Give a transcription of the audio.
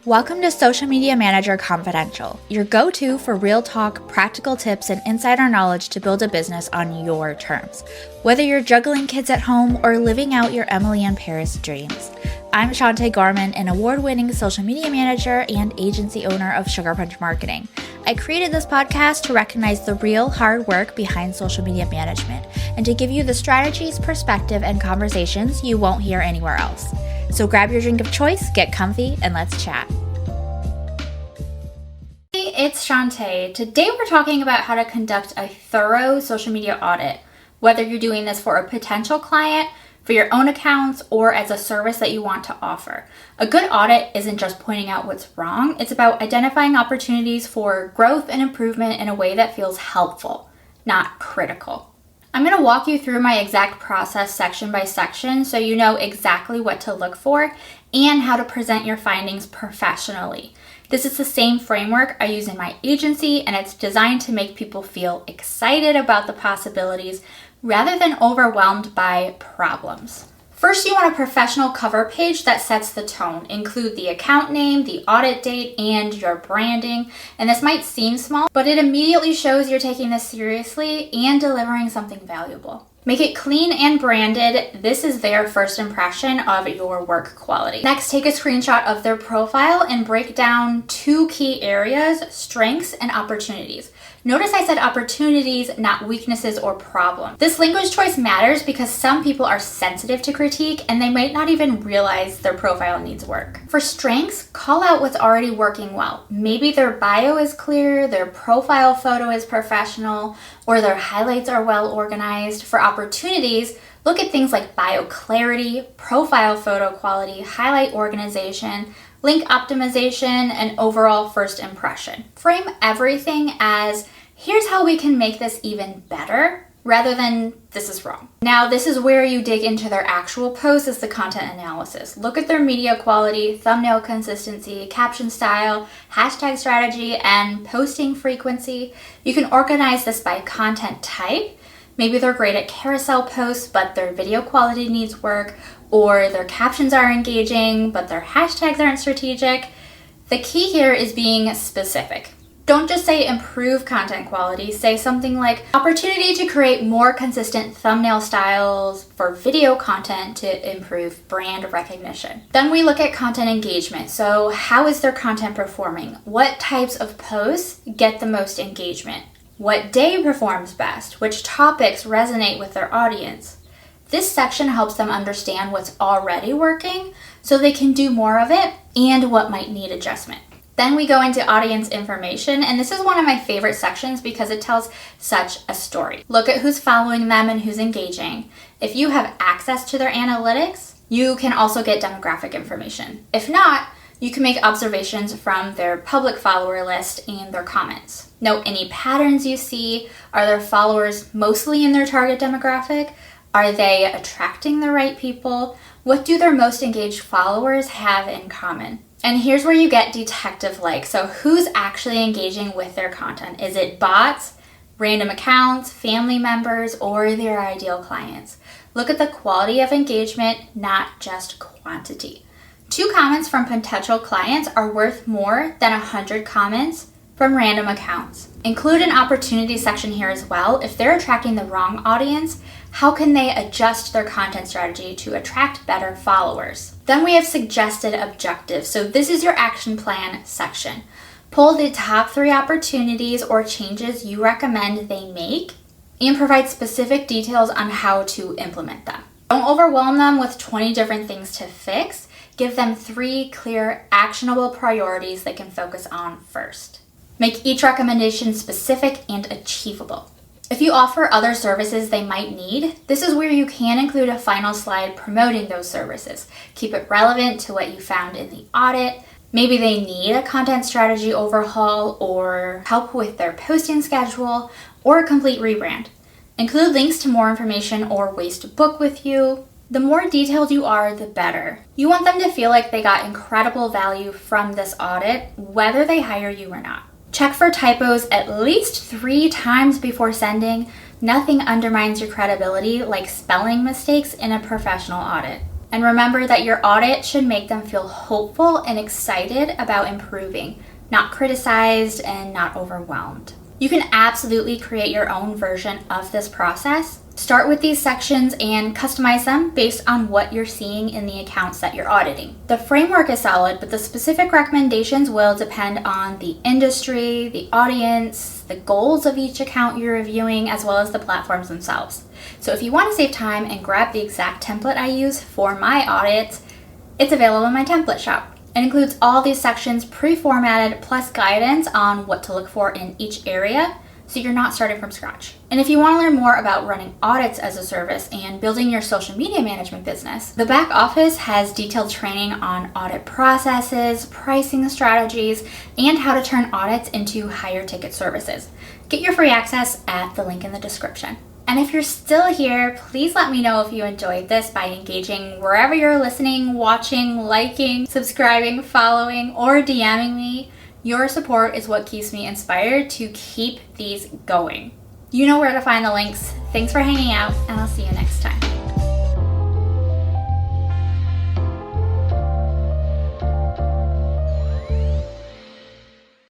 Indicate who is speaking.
Speaker 1: Welcome to Social Media Manager Confidential, your go-to for real talk, practical tips, and insider knowledge to build a business on your terms. Whether you're juggling kids at home or living out your Emily in Paris dreams. I'm Shantae Garman, an award-winning social media manager and agency owner of Sugar Punch Marketing. I created this podcast to recognize the real hard work behind social media management and to give you the strategies, perspective, and conversations you won't hear anywhere else. So grab your drink of choice, get comfy, and let's chat. Hey, it's Shantae. Today we're talking about how to conduct a thorough social media audit, whether you're doing this for a potential client, for your own accounts, or as a service that you want to offer. A good audit isn't just pointing out what's wrong, it's about identifying opportunities for growth and improvement in a way that feels helpful, not critical. I'm going to walk you through my exact process section by section so you know exactly what to look for and how to present your findings professionally. This is the same framework I use in my agency, and it's designed to make people feel excited about the possibilities rather than overwhelmed by problems. First, you want a professional cover page that sets the tone. Include the account name, the audit date, and your branding. And this might seem small, but it immediately shows you're taking this seriously and delivering something valuable. Make it clean and branded. This is their first impression of your work quality. Next, take a screenshot of their profile and break down two key areas, strengths and opportunities. Notice I said opportunities, not weaknesses or problems. This language choice matters because some people are sensitive to critique and they might not even realize their profile needs work. For strengths, call out what's already working well. Maybe their bio is clear, their profile photo is professional, or their highlights are well organized. For opportunities, look at things like bio clarity, profile photo quality, highlight organization, link optimization, and overall first impression. Frame everything as, here's how we can make this even better, rather than this is wrong. Now, this is where you dig into their actual post as the content analysis. Look at their media quality, thumbnail consistency, caption style, hashtag strategy, and posting frequency. You can organize this by content type. Maybe they're great at carousel posts, but their video quality needs work, or their captions are engaging, but their hashtags aren't strategic. The key here is being specific. Don't just say improve content quality, say something like opportunity to create more consistent thumbnail styles for video content to improve brand recognition. Then we look at content engagement. So how is their content performing? What types of posts get the most engagement? What day performs best? Which topics resonate with their audience? This section helps them understand what's already working so they can do more of it and what might need adjustment. Then we go into audience information, and this is one of my favorite sections because it tells such a story. Look at who's following them and who's engaging. If you have access to their analytics, you can also get demographic information. If not, you can make observations from their public follower list and their comments. Note any patterns you see. Are their followers mostly in their target demographic? Are they attracting the right people? What do their most engaged followers have in common? And here's where you get detective-like. So who's actually engaging with their content? Is it bots, random accounts, family members, or their ideal clients? Look at the quality of engagement, not just quantity. 2 comments from potential clients are worth more than 100 comments from random accounts. Include an opportunity section here as well. If they're attracting the wrong audience, how can they adjust their content strategy to attract better followers? Then we have suggested objectives. So this is your action plan section. Pull the top 3 opportunities or changes you recommend they make and provide specific details on how to implement them. Don't overwhelm them with 20 different things to fix. Give them 3 clear, actionable priorities they can focus on first. Make each recommendation specific and achievable. If you offer other services they might need, this is where you can include a final slide promoting those services. Keep it relevant to what you found in the audit. Maybe they need a content strategy overhaul or help with their posting schedule or a complete rebrand. Include links to more information or ways to book with you. The more detailed you are, the better. You want them to feel like they got incredible value from this audit, whether they hire you or not. Check for typos at least 3 times before sending. Nothing undermines your credibility like spelling mistakes in a professional audit. And remember that your audit should make them feel hopeful and excited about improving, not criticized and not overwhelmed. You can absolutely create your own version of this process. Start with these sections and customize them based on what you're seeing in the accounts that you're auditing. The framework is solid, but the specific recommendations will depend on the industry, the audience, the goals of each account you're reviewing, as well as the platforms themselves. So if you want to save time and grab the exact template I use for my audits, it's available in my template shop. It includes all these sections pre-formatted plus guidance on what to look for in each area, so you're not starting from scratch. And if you want to learn more about running audits as a service and building your social media management business, the back office has detailed training on audit processes, pricing strategies, and how to turn audits into higher ticket services. Get your free access at the link in the description. And if you're still here, please let me know if you enjoyed this by engaging wherever you're listening, watching, liking, subscribing, following, or DMing me. Your support is what keeps me inspired to keep these going. You know where to find the links. Thanks for hanging out, and I'll see you next time.